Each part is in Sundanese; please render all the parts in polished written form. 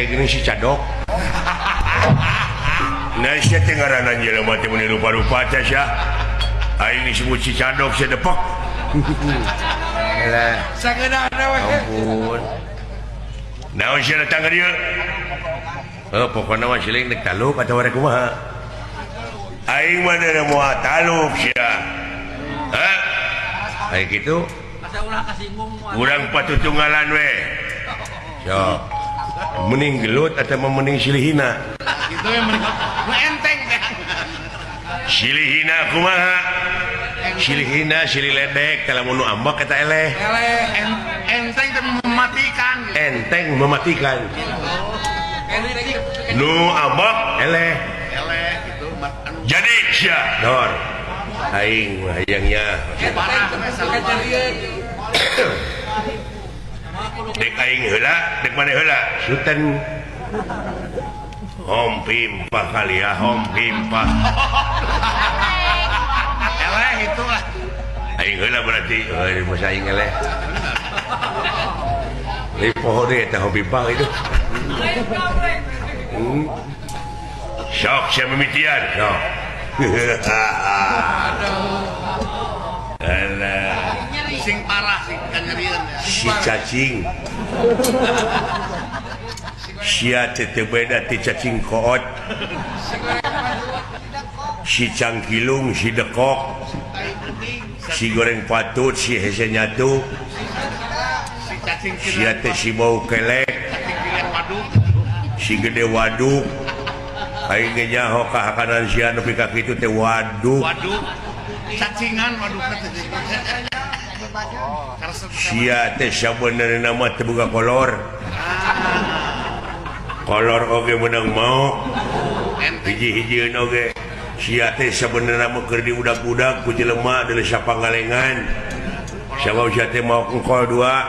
gini si cadok. Nah, saya tengaranan jelema teh mun rupa-rupa teh sia. Aing disebut si cadok sia depek. Alah, sageudana we. Ampun. Naon sia datang ka dieu? Pokona mah siling dek taluk atawa rek kumaha? Aing mah da moal taluk sia. Hah? Aya kitu? Asa ulah kasinggung moal. Urang patutunggalan we. Yo. Mending gelut atau mending silihina? Itu yang mending enteng teh. Silihina kumaha? Silihina silih ledek kalau mau ambak kata eleh. Enteng teh mematikan. Enteng mematikan. Nu ambak eleh. Eleh gitu. Jadi sia dor. Aing hayangnya. Parah kejadian. Dek aing heula, dek mana heula? Sultan Hom pimpah kali ya, hom pimpah. Eleh itu lah. Aing heula berarti, di masa aing eleh. Di pohon deh, teh hom pimpah itu. Sok saya memitian, sok. Alah. Sing parah sing kanyerian ya. Si cacing. Sia teu beda ti cacing koot. Si cangkilung, si dekok. Si goreng patut, si hese nyatu. Si cacing Sia teh si bau kelek. pilihan waduk. Si gede waduk. Aing ge nyaho kahakanan sia nepi ka kitu teh waduk. Waduk. Cacingan waduk teh. Sia teh sabenerna mah teu boga kolor. Kolor oge menang mau. Hiji-hijieun oge. Sia teh sabenerna mah keur diudag-udag ku jelema deuleu sapangalengan. Sabab sia teh mau engkol dua.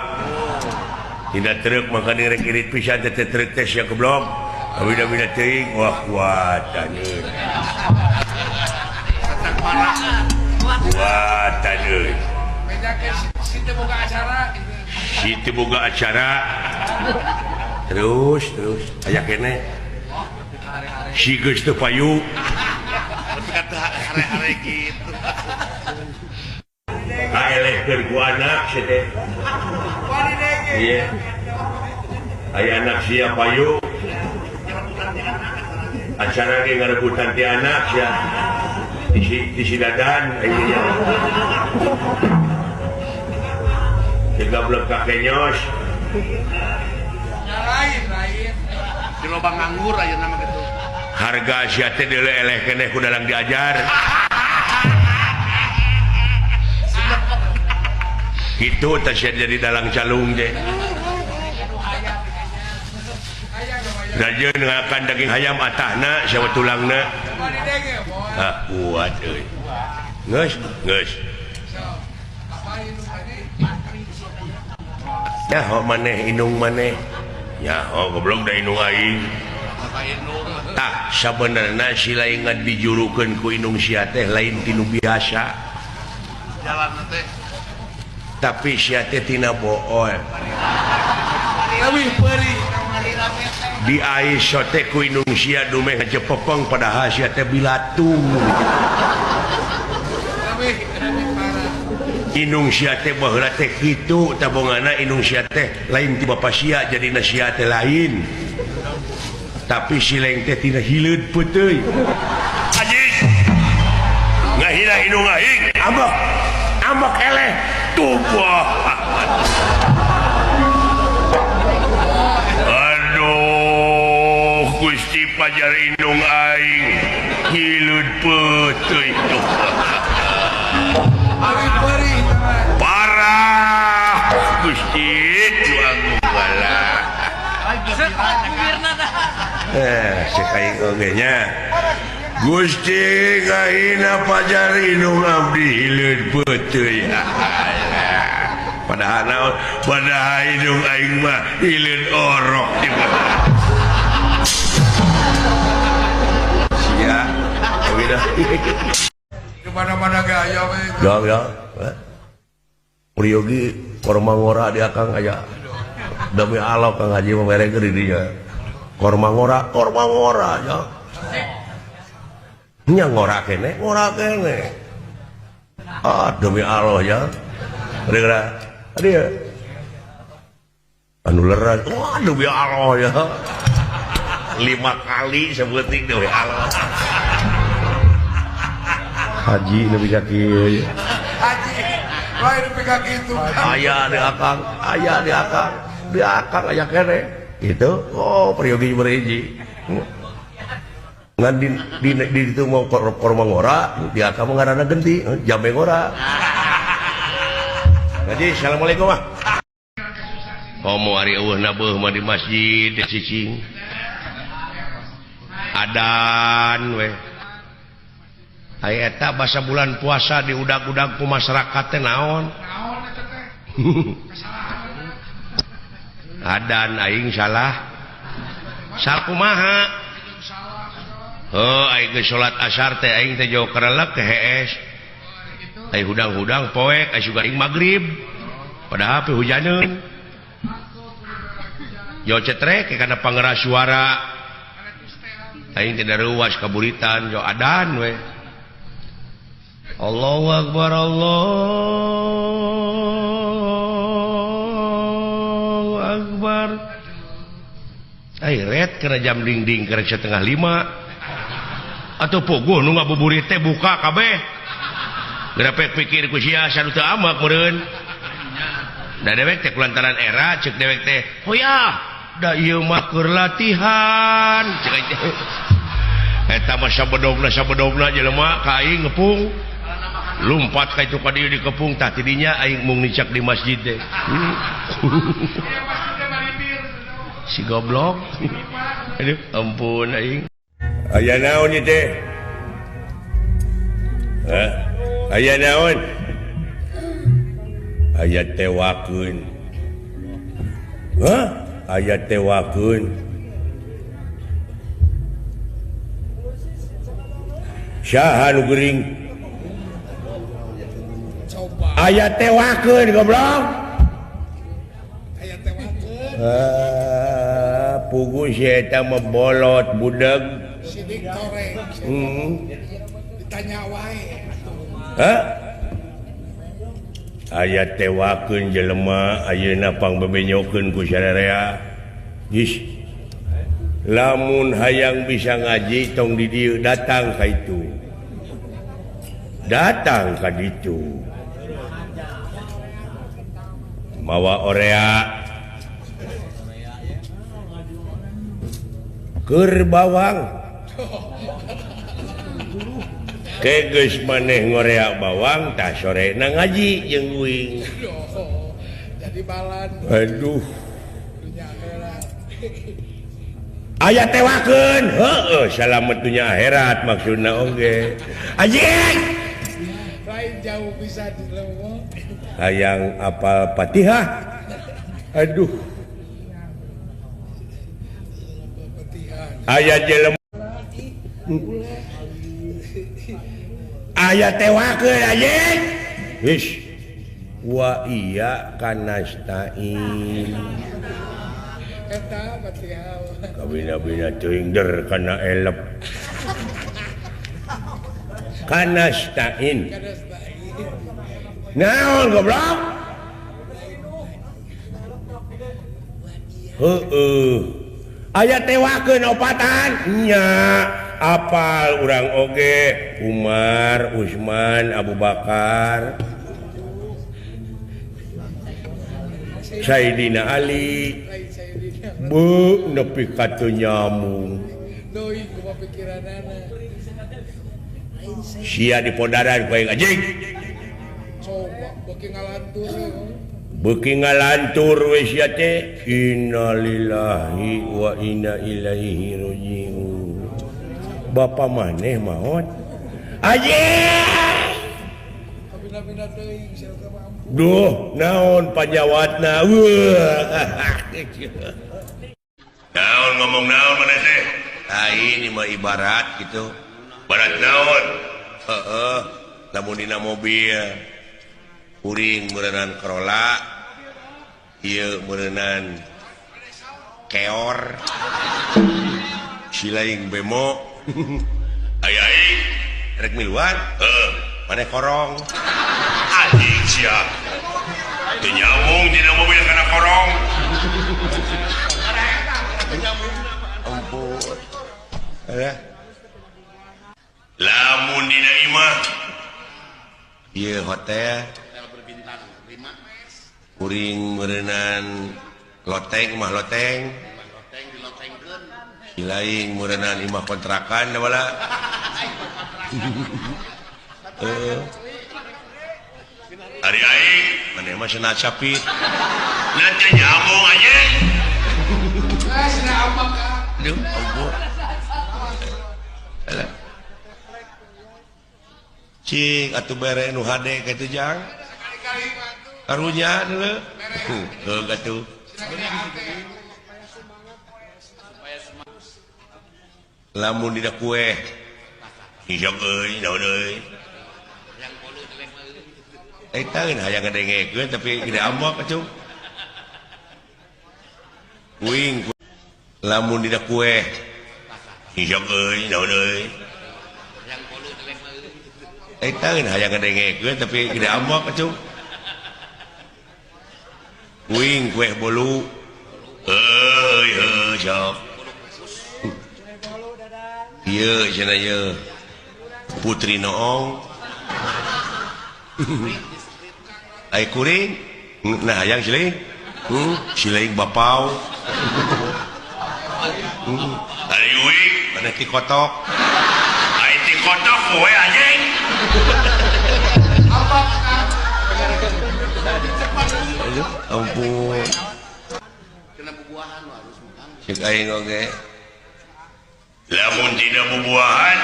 Tina truk maka direk irit pisan teh truk teh sia goblok. Abida-bida teuing wah kuatan euy. Kuatan euy. Si teu boga acara. Terus aya kene. Si geus teu payu. Kata are-are gitu. Aelehkeun ku anak sia teh. Iya. Aya anak sia payu. Acara ge ngarebutan ti anak sia. Di sidadan aya. Gablek kakenyos. Lain. Di lobang nganggur aya nama gitu. Harga sia teh deuleu eleh keneh ku dalang diajar. Kitu teh sia jadi dalang calung teh. Rajeun ngakan daging hayam atahna sia tulangna. Ah kuat euy. Geus. Ya ho maneh inung maneh. Ya ho goblok da inung aing. Tah sabenerna si lain dijurukeun ku inung sia teh lain tinu biasa. Jalan teh. Tapi sia teh tina bool. Lebih peuri. Di Aisyah teh ku inung sia dumeh ngajepepeng padahal sia teh bilatung. Inung sia teh baheula teh kitu tabongana inung sia teh lain ti bapa sia jadi sia teh lain. Tapi si leng teh tina hileud peuteui. Anjing. Ngahina inung aing, ambak eleh tubah. Aduh, Gusti pajar inung aing hileud peuteui tuh. Parah Gusti tuang bala. Sekaing oge nya. Gusti kahina pajar inung abdi hileud peuteui. Padahal inung aing mah hileud orok di bawah. Sia, beda. Kemana-mana gaya we. Ya. Uriogi korma ngora di akang aya. Demi Allah Kang Haji mere geuring dinya. korma ngora ya nya ngora kene demi Allah ya dia anu leran demi Allah ya 5 kali sebuting demi Allah haji nu bisa kieu Haji lain nepi ka kitu aya di akang aya kene itu peryogi berhiji ngan di itu mau korma ngora di akang ngaranna genti jambe ngora jadi assalamualaikum mah komo ari eueuhna beuh mah di masjid di cicing adan we aya eta basa bulan puasa di udag-udag ku masyarakat teh naon adan aing salah kumaha aing geus salat asar teh aing teh jauh karelek ke hees aing hudang-hudang poek aing juga aing magrib padahal pe hujaneun yo cetrek kana pangeras suara aing teh dareuwas kaburitan yo adan we Allahu Akbar Allahu Akbar ret kena jam ding-ding kerek 4:30 atau pogo nu ngabuburit teh buka kabeh grapek pikir ku sia sanu teu amak meureun da dewek teh kulantaran era ceuk dewek teh hoyah da ieu mah keur latihan ceuk eta mah sabedogna jelema ka aing ngepung lumpat ka itu ka dieu dikepung tah tidinya aing mung nicak di masjid deh si goblok aduh ampun aing aya naon ieu teh aya naon aya tewakeun aya tewakeun saha nu geuring aya tewakeun goblok aya tewakeun pugu si eta mah bolot budeg sidik toreng ditanya wae aya tewakeun jelema ayeuna pangbebenyokeun ku sararea geus lamun hayang bisa ngaji tong di dieu datang ka itu datang ka ditu mawa orea keur bawang kegeus maneh ngorea bawang tah sorena ngaji jeung uing jadi balan aduh aya tewakeun heueuh salamet dunya akhirat maksudna oge anjing lain jauh bisa dileuweung hayang apal Fatihah aduh aya jelema aya tewakeun anjing his wa iya kanastain eta Fatihah kabina-bina teuing der kana elep kanastain naon goblok heueuh aya tewakeun opatan nya apal urang oge Umar Usman Abu Bakar Sayyidina Ali bu nepi ka teu nyamung deui kumaha pikiranana sia di podaran ku aing anjing coba beuki ngalantur we sia teh innalillahi wa inna ilaihi rajiun bapa maneh maot anjing kabina-bina teuing sia teh mampu duh naon panjawatna naon ngomong naon maneh teh ini mah ibarat gitu barat naon lamun dina mobil kuring meureunnan Corolla ieu meureunnan keor silaing bemo rek miluan mana korong anjing siap nyambung tidak mobil karena korong ampun lamun dina imah ieu hotel berbintang 5 kuring meureunan loteng mah loteng loteng dilotengkeun silaing meureunan imah kontrakan da bala ari aing maneh mah cenah capit nanti nyambung anjing cenah ambak ka aduh ampun alah cing atuh bere nu hade kitu jang karunya deuleu heuh atuh lamun dina kue hijau euy naon euy eta geus hayang ngadengekeun tapi gede ambak atuh kuing lamun dina kue hijau euy naon euy eta geus hayang ngadengekeun tapi gede ambak atuh kuing kue bolu euy heuh sok ieu cenah ieu putri noong ai kuring nah hayang silaing silaing bapau ari uing mana ti kotok ai ti kotok kowe anjing ampun kena bubuahan harus makan cek aing oge lamun tidak bubuahan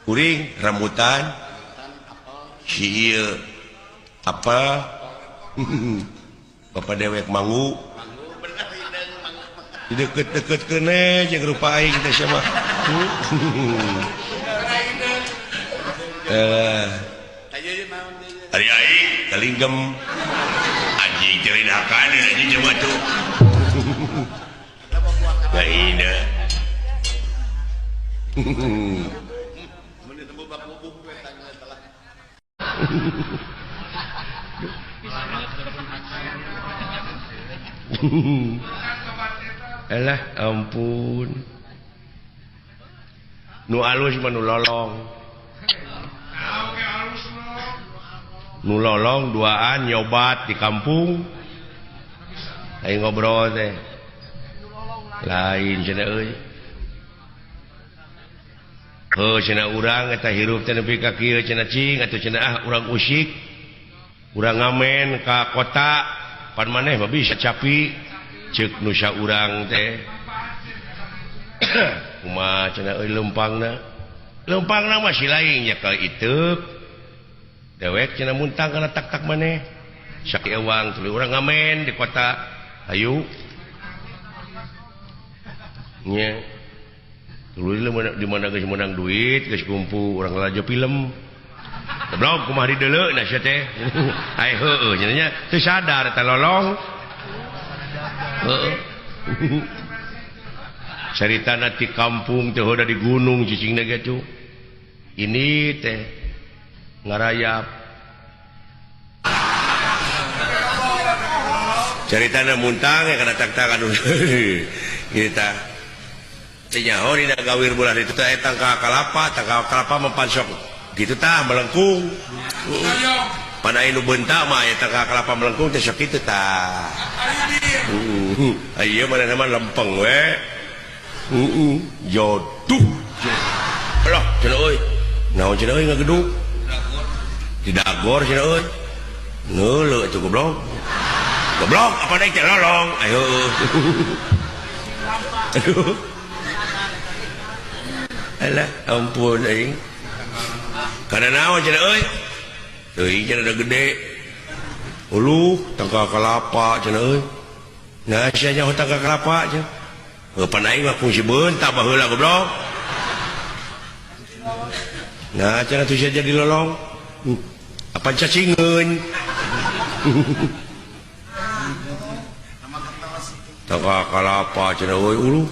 kuring rambutan si ieu apa bapak dewek mangu deket-deket kene jeung rupa aing teh sia mah ari aing kalinggem anjing cerinakan anjing cuma tuh ya ina alah ampun nu alus mah nu lolong nu lolong duaan nyobat di kampung aing ngobrol teh lain cenah euy cenah urang eta hirup teh nepi ka kieu cenah cing atuh cenah urang usik urang ngamen ka kota pan maneh mah bisa capi ceuk nu saurang teh kumaha cenah euy lempangna mah silaing nya ka iteup dewek cenah muntang kana tak-tak maneh sakieu ewang tuluy urang ngamen di kota ayu nya tuluy di mana geus menang duit geus kumpul urang ngalajo film goblok kumaha di deuleu na sia teh ai heueuh cenah nya teu sadar eta lolong heeh caritana ti kampung teh hoda di gunung cicingna ge tuh ini teh ngarayap caritana muntang ya kana tak-tak anu kita cenyaho dina gawir bulan itu teh tangka kalapa mempansok gitu tah melengkung pada anu bentak mah ya tangka kalapa melengkung teh sok kitu tah ieu mah nama lempeng we jodoh alah cenah euy naon cenah euy ngagedug di dagor cenah euy ngeuleuh atuh goblok apa daek teh lolong ayo aduh alah ampun aing kana naon cenah euy teuing cenah da gede uluh tangka kalapa cenah euy nah sia nya tangka kalapa cenah pan aing mah fungsi beuntak baheula goblok nah cenah tuh sia jadi lolong apa cacingeun tangka kalapa cenah euy ulu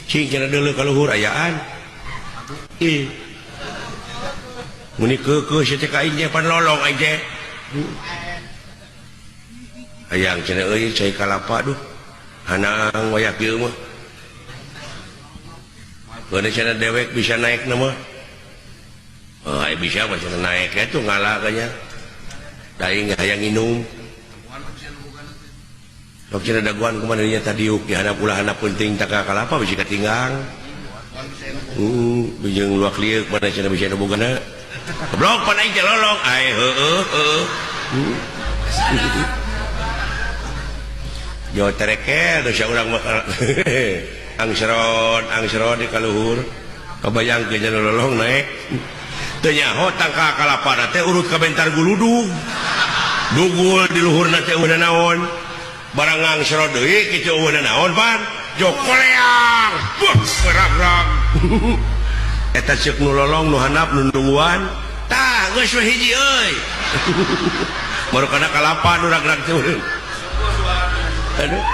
cing cenah deuleu ka luhur ayaan muni keukeuh sia teh ka aing pan lolong aing teh hayang cenah euy cai kalapa duh hanang wayah kieu mah keuna cenah dewek bisa naik na mah bisa mah cenah naik ya tuh ngalah kanya daing hayang inum sok cenah daguan kumaha nya tadiuk di handap ulah handap penting tak kalapa bisi katinggang bijeng luak lieu mana cenah bisa bogana goblok pan aing teh lolong ai heueuh yo tereke dosa urang mah angsron di kaluhur kabayang ke cenah lolong naik teu nyaho tangka kalapana teh urut ka bentar guludug dugul di luhurna teh eueuh naon barang angsron deui kitu eueuh naon pan jok koleang berag-rag eta ceuk nu lolong nu handap nu nungguan tah geus we hiji euy baru kana kalapa nu rag-rag teh aduh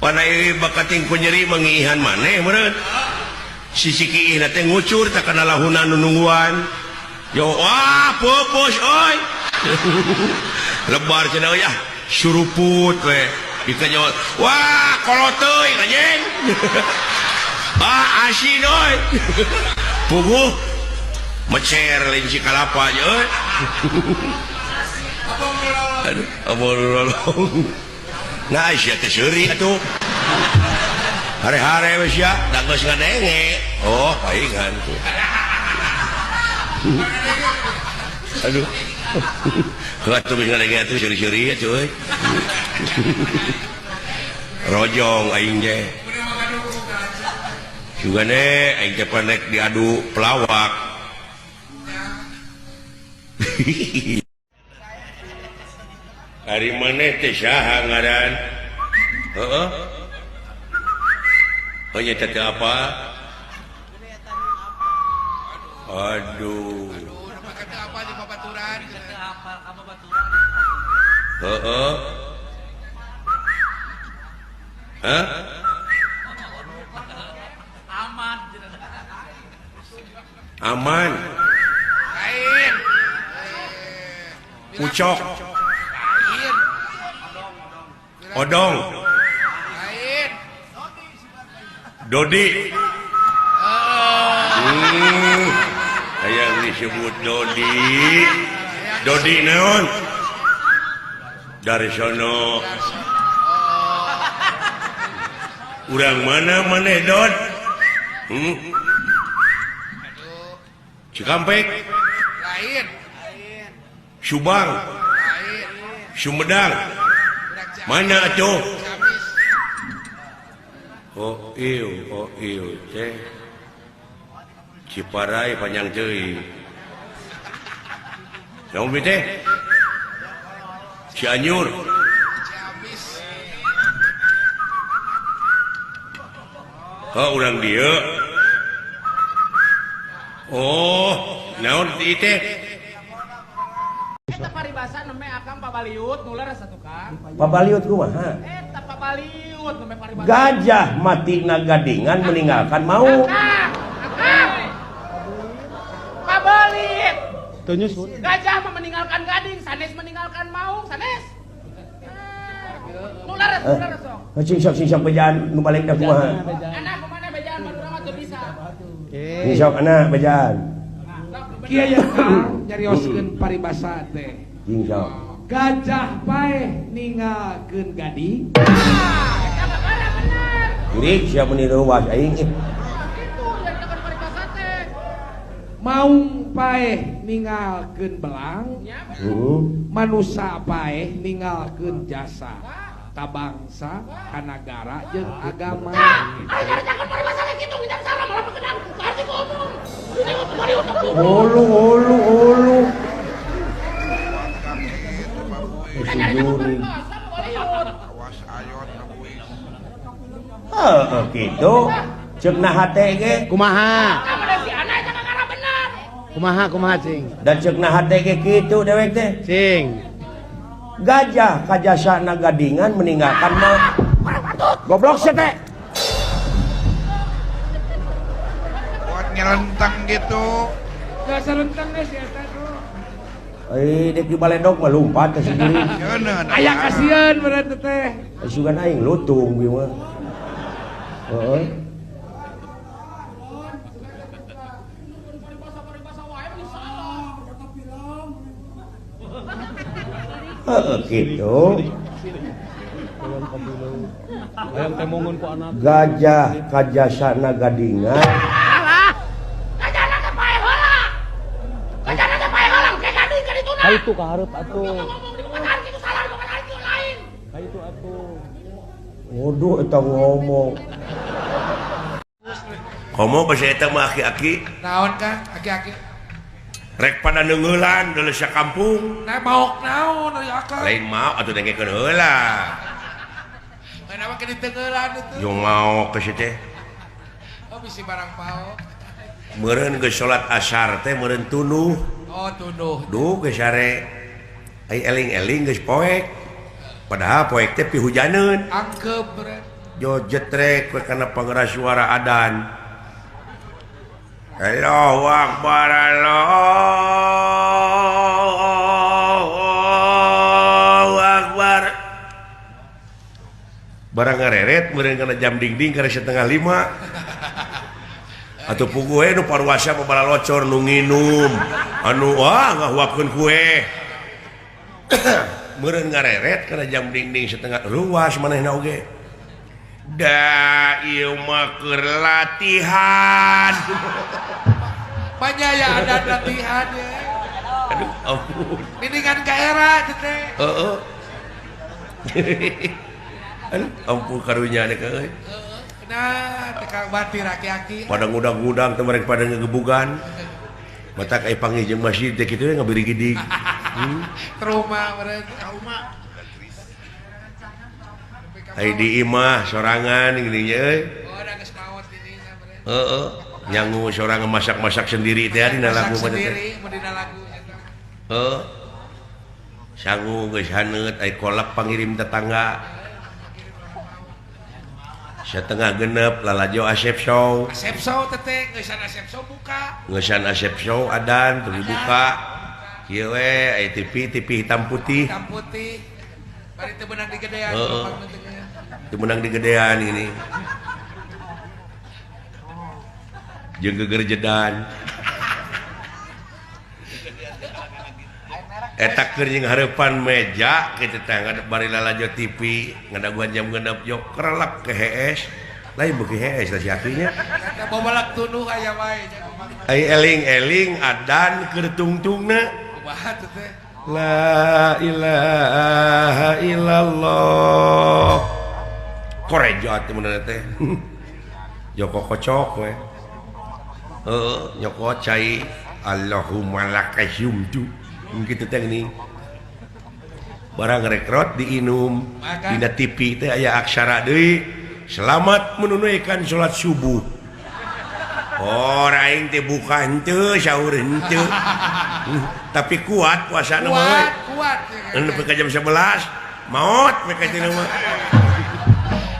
panai bakating ku nyeri mangihan maneh meureun sisi kiih na teh ngucur tak kana lahunan nu nungguan yo wah pupus oi lebar cenah ya suruput we kita nyawa wah kolot teuy anjing asin oi puguh mecer linci kalapa aja oi aduh abol lolong nah sia teh seuri atuh hare-hare we sia da geus ngadenge oh paingan tuh aduh atuh geus ngadenge atuh seuri-seuri atuh euy rojong aing teh sugane aing teh panek diadu pelawak hari maneh teh saha ngaran heeh oh nya teh apa aduh kata apa di babaturan heeh hah aman lain ucok lain odong lain dodi hayang disebut dodi naon dari sono urang mana maneh dod Cikampek lain Subang lain Sumedang mana atuh Ciamis oh ieu teh Ciparai panjang teuing naon teh Cianjur Ciamis urang dieu oh naon ti teh Eta paribasan neme akang pabaliut nular satu kan. Pabaliut kumaha? Eta pabaliut neme paribasan. Gajah mati gadingan meninggalkan mau. Akang. Pabalit. Teu nyusun. Gajah mah meninggalkan gading, sanes meninggalkan maung, sanes. Nular sok. Sing-sok bejaan nu balik da kumaha? Anak kumana bejaan madura mah teu bisa. Sing-sok anak bejaan. Kieu ya Kang nyarioskeun paribasa teh. Sing-sok. Gajah paeh ninggalkeun gading. Eta mah bener. Jurig sia meni ruas aing. Itu yang tekan paribasa teh. Maung paeh ninggalkeun belang. Nya. Manusa paeh ninggalkeun jasa. Ka bangsa, ka nagara jeung agama. Aya jangan paribasa teh kitu ngidak salah malah pegenang. Kasih ngomong. Ini ngomong mari otak lu. Ulu. Jurig. Gitu. Ceuk na hate ge. Kumaha? Kamu ada si anak jangan ngarah benar. Kumaha cing? Dan ceuk na hate ge kitu dewek teh. Cing. Gajah kajasana gadingan meninggalkan mau. Goblok sih teh. Buat ngelentang gitu. Gak serentang deh si Eta tuh. Dek di baledog mah lumpat ke sendiri. Ayah kasihan berarti teh. Sugan aing lutung bieu mah. Heeh. Gitu. Hayang teh mongun ku anak. Gajah kajasana gadingan. Gajah nake pae heula. Gajah nake pae heula kayak gading ka dituna. Hai tu ka hareup atuh. Ngomong di bukan hari kitu salah bukan hari kitu lain. Hai tu atuh. Waduh eta ngomong. Komo basa eta mah aki-aki Naon Kang? Aki-aki. rek pada neungeulan deuleu sakampung. Nah maok naon dari akang. Lain mau atuh dengekeun heula. Kenapa ke ditenggelan itu? Yung mau ke situ teh. Oh bisi barang paok. Meureun geus salat asar teh meureun tunuh. Oh tunuh. Duh geus sare. Ai eling-eling geus poek. Padahal poek teh pihujaneun. Angkep berat. Jojet rek kana pangeras suara adan. Allahu Akbar Allahu Akbar. Barang ngareret meureun kana jam dingding kana 4:30. Atuh pugu we nu parwasa pabala locor nu nginum anu ngahuapkeun kue. Meureun ngareret kana jam dingding 1:30 ruas manehna oge. Da ieu mah keur latihan. Banyak ya ada latihan ya. Aduh ampun. Mendingan ka era teh. Heeh. Aduh ampun karunya nih euy. Nah, tekang batir aki-aki. Pada ngudang-ngudang teh mereka pada ngegebugan. Mata kayak panggil jeung masjid teh kitu ngabiri gidig. Trauma berarti. Trauma. Ai di imah sorangan gini euy. Oh, ada geus maot ini berarti. Heeh. Nyangu sorangan masak-masak sendiri teh dina lagu Masak mah teh. sendiri mun dina lagu eta. Heeh. Sangu geus haneut ai kolak pangirim tetangga. Setengah genep lalajo Asep Show. Asep Show teteh, geus Asep Show buka. Ngeusan Asep Show adan teu dibuka. Kieu we aya TV hitam putih. Hitam putih. Bari teu beunang di gedean. Heeh. Teu menang di gedean ini. Jeung geger jedan. Eta keur jeung hareupan meja kitu teh ngadep bari lalajo TV ngadaguan jam genep jok kerelak ke HS. Lain beuki HS lah si akinya. Eta bobalak tunuh aya wae nya kumaha. Ai eling-eling adan keur tungtungna. Kumaha teh teh? La ilaha illallah. Korejot bener teh. Joko kocok we. Nyoko cai Allahumma lakasyumtu. Kitu teh geuning. Barang rekrot diinum dina TV teh aya aksara deui. Selamat menunaikan salat subuh. Oh, aing teh buka henteu, saur henteu. Tapi kuat puasana mah. Kuat. Nepi ka jam 11 maot mereka tina mah.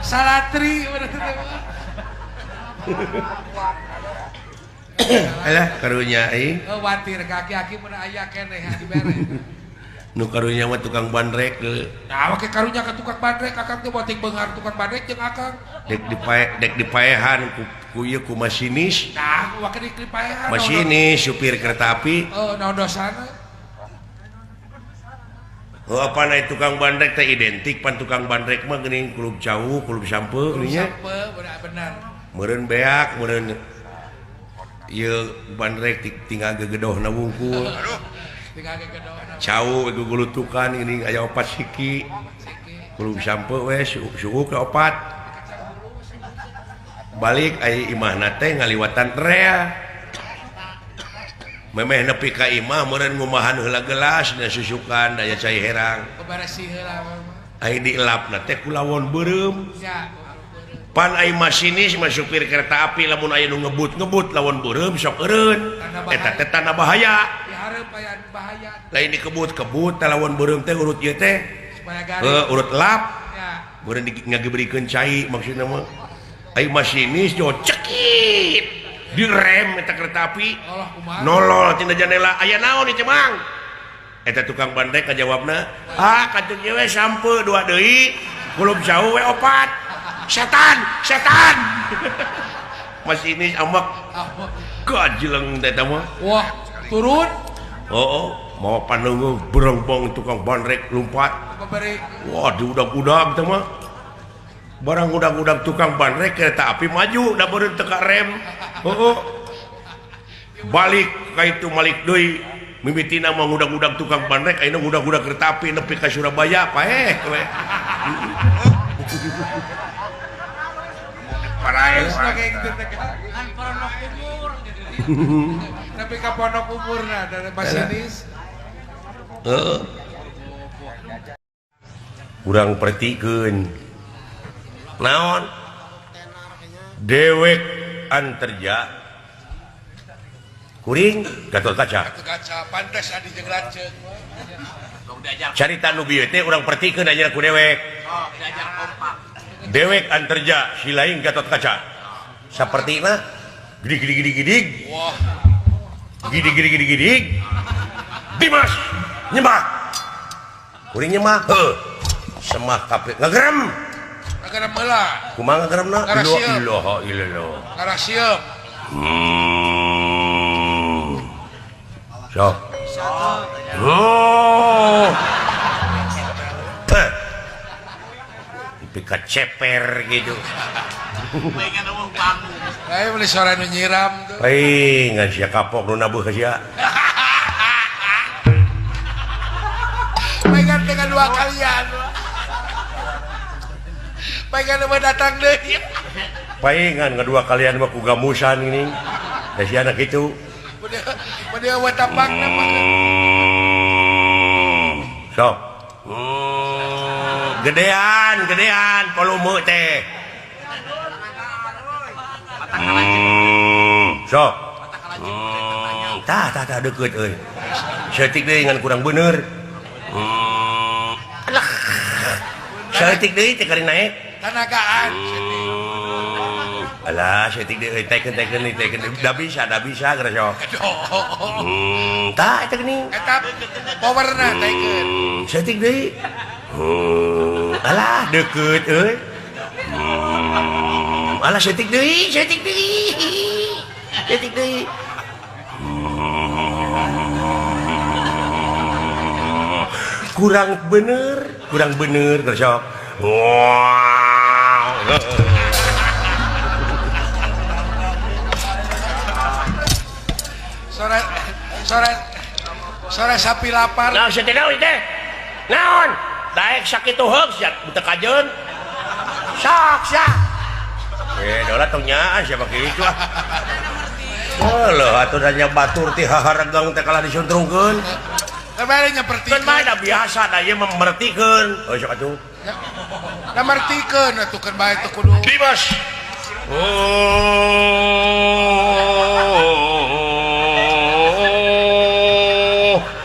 Salatri berarti teh. Alah karunya aing. Watir kaki-kaki mun aya keneh dibere. Nu karunya mah tukang bandrek ke. Nah, make karunya ka tukang bandrek akang teh boting beunghar tukang bandrek jeung akang. Dek dipaehan ku ieu ku masinis. Nah, wake dipaehan. Masinis supir kereta api. Naon dosana? Oh, apa naik tukang bandrek teh identik pan tukang bandrek mah geuning klub jauh, klub sampe geuning nya. Benar. Meureun beak, meureun ieu bandrek tinggal gegedohna wungkul. Aduh. Tinggal gegedona. Cau egu gulutukan ini aya opat siki. Klub sampe we suuk ke opat. Balik aya imahna teh ngaliwatan rea. Memeh nepi ka imah meureun ngumahan heula gelas dan susukan daya cai herang. Bebaresi heula mah. Ai dielapna teh ku lawon beureum. Ya. Pan ai masinis mah supir kereta api lamun aya nu ngebut lawon beureum sok eureun. Eta teh tanda bahaya. hareup aya bahaya lain dikebut-kebut lawan beureum teh urut ieu teh supaya garing. urut lap Ya. beureum ngagebrikeun cai maksudna mah ai masinis jo cekit direm eta kereta api Allah kumaha. nolol tina jendela aya naon ieu Mang eta tukang bandrek ngajawabna kantun ieu we sampe 2 deui kulub jauh we 4 setan masinis amak kajileng eta mah Wah, turun mau panunggu berengbong tukang bandrek lompat memberi wah diudag-udag teh mah barang udag-udag tukang bandrek kereta api maju da beureum teu ka rem balik ka itu malik deui mimitina mah udag-udag tukang bandrek ayeuna udag-udag kereta api nepi ka Surabaya paeh we parae kayak gitu teh. Tapi ka pondok umurna dari masinis. urang pertikeun naon dewek anterja kuring Gatot Kaca Kaca pantes adi jeung lanceuk. carita nu bieu teh urang pertikeun aja ku dewek dewek anterja si lain Gatot Kaca sapertina gidig Wah, gidig Dimas nyembah kuring nyembah semah kape ngagerem agak meula. kumaha ngageremna Ngarasieum. ilaha illallah Ngarasieum. sok oh pika ceper gitu Ayo beli suara nu nyiram tuh. ngan sia kapok nu nabuh ka sia Pengen dengan 2 kalian. Pengen mau datang deh. paingan kedua kalian mah ku gamusan ini da si anak itu Dia buat tapak nama. sok gedean volume teh sok tah deukeut euy setik deui ngan kurang bener alah setik deui teh kari naik Tanagaan. alah setik deui teken da bisa geura sok tah eta geuning Etap powerna taikeun. setik deui alah deukeut euy alah setik deui kurang bener geura sok wow Sore sapi lapar. naon setik naon teh naon daek sakitu heug sia teu kajeun sok dola tong nyaan siapa kitu ah leuh atuh nanya batur ti haharegang teh kalah disuntrungkeun Kemarin nyepertikeun. kan mah da biasa da ieu memertikeun sok atuh Namertikeun atuh kan bae teu kudu. Dimas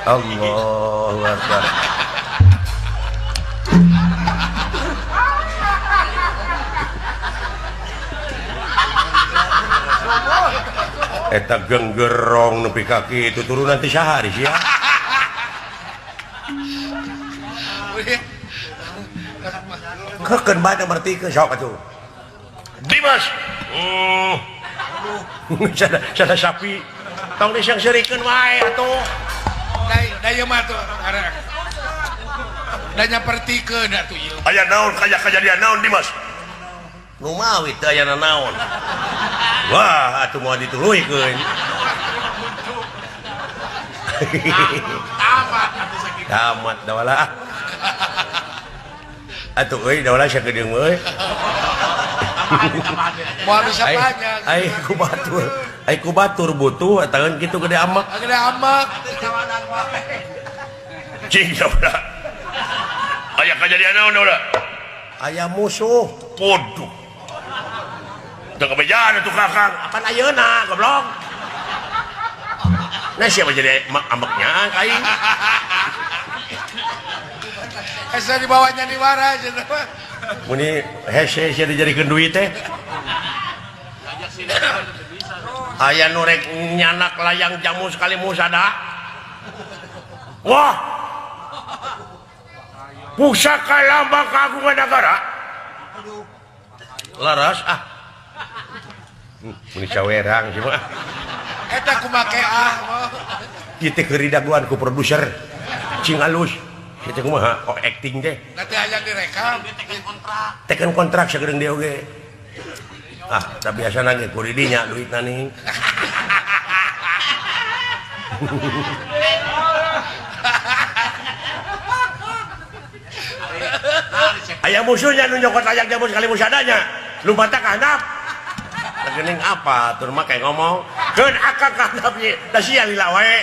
Allahu Akbar eta genggerong nepi kaki itu turunan ti saha di sia kekeun bae mertikeun sok atuh Dimas sada sapi tong disangseurikeun wae atuh Da ieu mah tuh arek. Da nyepertikeun atuh ieu. aya naon kajadian naon Dimas nu mawi teu aya naon wah atuh moal dituluikeun tamat da wala atuh euy da wala sakedeung euy Moal bisa banyak. ai ku batur butuh ataun kitu gede amak Agak amak. cing udah aya kejadian naon udah aya musuh podo teu kabejaan atuh kakang apan ayeuna goblok Nah siapa jadi ambeknya kain? Esa dibawanya di waras eta mah. Muni hese sia dijadikeun duit teh. Aya nu rek nyanak layang jamu sekali musada. Wah. Pusaka lambang kagungan negara. Laras ah. Muni cawerang sih mah. Eta kumake Ieu teh keur didaguan ku produser. Cing alus. Kita kumaha oh acting teh. nanti hayang direkam. Teken kontrak sagedeung dia oge. Ah, tapi biasana ge ku didinya duitna nih. Aya musuhnya nu nyokot layang jamu sekali musadanya. Lumpatna ka handap. Geuning apa? Tur mah kayak ngomong, "Keun akang ka handap ieu." Da sia lila wae.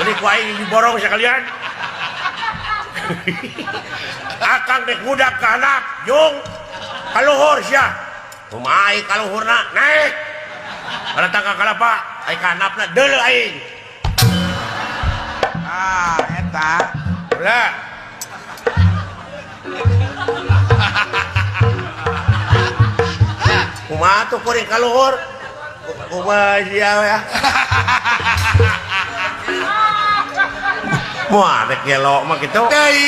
Meni ku aing diborong sakalian. Akang dek budak ka handap, jung. Kaluhur sia. Kumaha kaluhurna naik. Kada tangka kalapa, ai ka handapna deuleu aing. Ah, eta. Ulah. Kumaha tuh kuring kaluhur? Kumaha sia ya? Moal rek gelok mah kitu. Deui.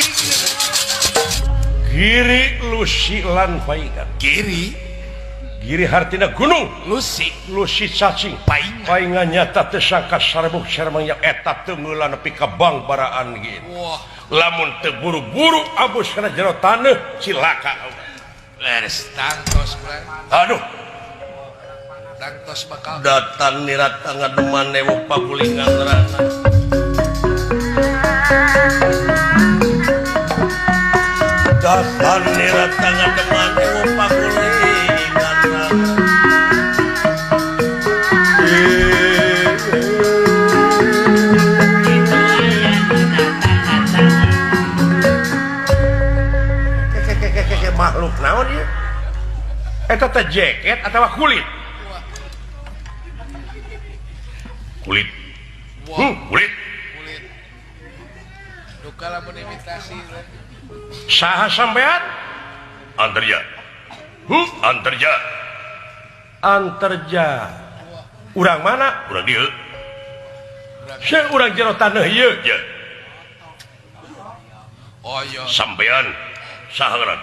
Giri lusilan paikan. Giri hartina gunung. Lusi. Lusi cacing. Paingan nyata teu sangka sarebuk sareng yang eta teu ngeulah nepi ka bang baraan gitu. Wah, Lamun teu buru-buru abus kana jero taneuh cilaka. beres tangtos bulan. Aduh, Tangtos bakal. datan nirata ngademan ewu pagulingan neraka. Datan nirata ngademan ewu pagulingan neraka. Makhluk naon ieu? Eta teh jaket atawa kulit? Kulit. Wah, Kulit. kulit. Duka lamun imitasi. Saha sampean? Antarja. Antarja. Antarja. Urang mana? Urang dieu. Saya urang jero taneuh ieu. Ya. Oh iya. Sampean saha ngaran?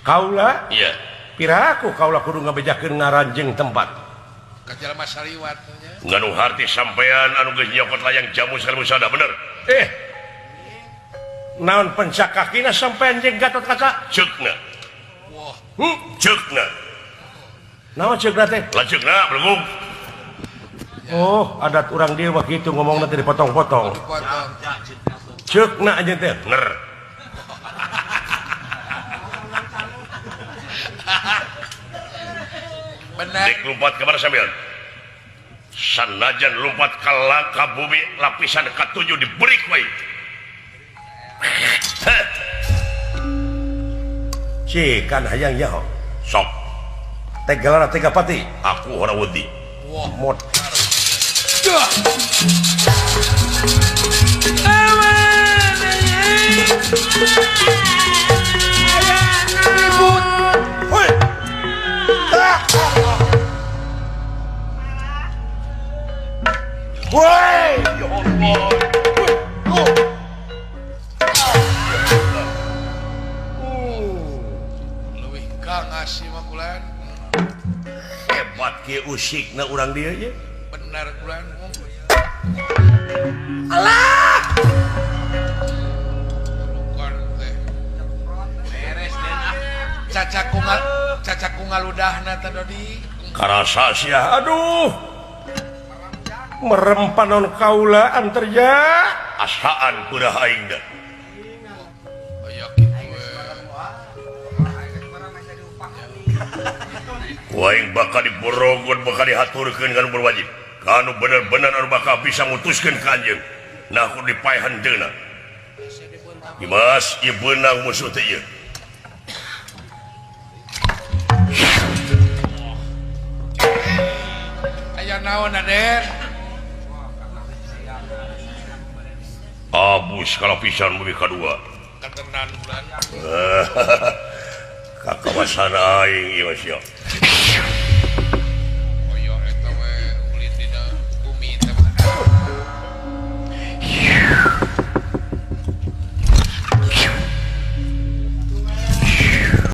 Kaula? Iya. Piraku kaula kudu ngabejakeun ngaranjeng tempat. Kajalma sariwat nya. Nganu harti sampean anu geus nyokot layang jamu sekali musada bener. Naon pencakakina sampean jeung Gatot Kaca? Ceukna. Wah, Ceukna. Naon ceukna teh? Laceukna belum. Oh, adat urang dieu mah kitu ngomongna teh dipotong-potong. dipotong. Ceukna aja teh. Bener. Benar. Dek lompat kemana sampean? Sanajan lompat ka bumi lapisan ke-7 diberi wae. Cikan hayang nyaho. Sok. Tegalara tega pati. Aku ora wedi. Wah, Mod. Hoi. Woi, ya Allah. leuwih ka ngasih mah kulan. Hebat kieu usikna urang dieu ye. Benar kulan. Allah. Rukun teh. Beres den ah. Caca kungaludahna teh Dodi. Karasa sia, aduh. Merempan non kaula antarja. Asaan kudah aing da. Aya kitu we. Aing bakal diborogon, bakal dihaturkeun kanu berwajib. Kanu bener-bener anu bakal bisa ngutuskeun ka anjeun. Nah ku dipaehan deuna. Dimas, ieu beunang musuh teh ieu. Aya Kenaon Aden? abus kalau pisan bumi kedua Ketenan bulan. kakawasan aing ieu sia